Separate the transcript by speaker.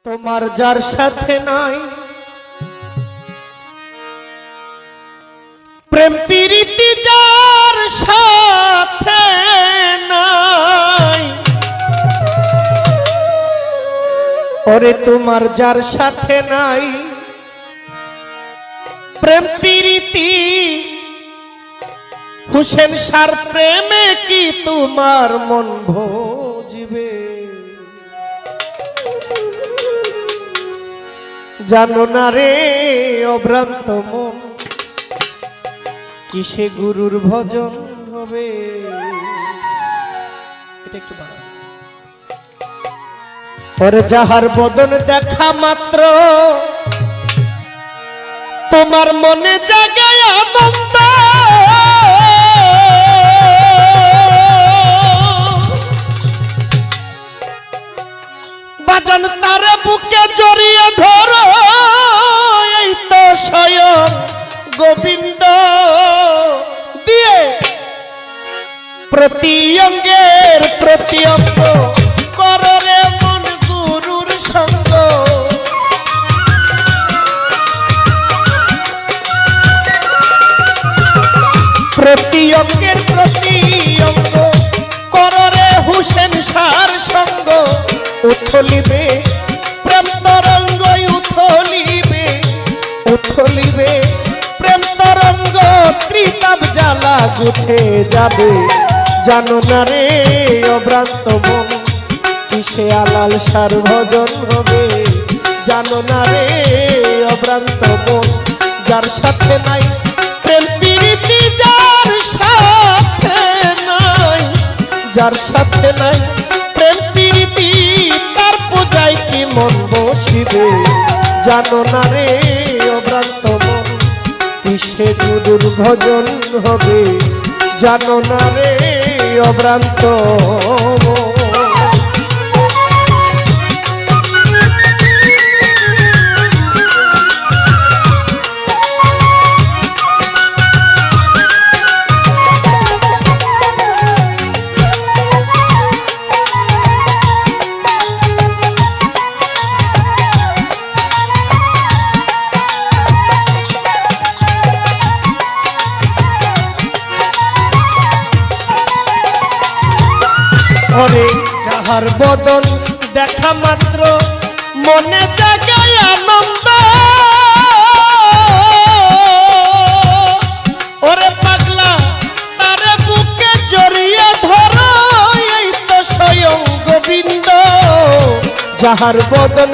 Speaker 1: তোমার যার সাথে নাই প্রেম প্রীতি যার সাথে নাই, ওরে তোমার যার সাথে নাই প্রেম প্রীতি, হুসেন সার প্রেমে কি তোমার মন ভজিবে? জানো না রে অভ্রান্ত মন, কিসে গুরুর ভজন হবে? এটা একটু বাড়াও। ওরে যাহার বদন দেখা মাত্র তোমার মনে জাগায় আনন্দ, বাজান তারে বুকে জড়িয়ে ধরো, এই তো স্বয়ং গোবিন্দ দিয়ে প্রতি অঙ্গের প্রতি অঙ্গ করো রে মন গুরুর সঙ্গ। প্রতি অঙ্গের প্রতি অঙ্গ করো রে হুসেন সার সঙ্গ। উথলিবে প্রেম তরঙ্গ, উথলিবে উথলিবে প্রেম তরঙ্গ, ত্রিতাপ জ্বালা গুছে যাবে। জানো না রে অভ্রান্ত মন, কিসে আলাল সার ভজন হবে? জানো না রে অভ্রান্ত মন, যার সাথে নাই প্রেম প্রীতি, যার সাথে নাই, যার সাথে নাই প্রেম প্রীতি, তার পূজায় কি মন বসিবে? জানো না রে অভ্রান্ত মন, কিসে গুরুর ভজন হবে? জানো না রে অভ্রান্ত মন। ওরে যাহার বদন দেখা মাত্র মনে জাগায় আনন্দ, ওরে পাগলা তারে বুকে জড়িয়ে ধরো, এই তো স্বয়ং গোবিন্দ। যাহার বদন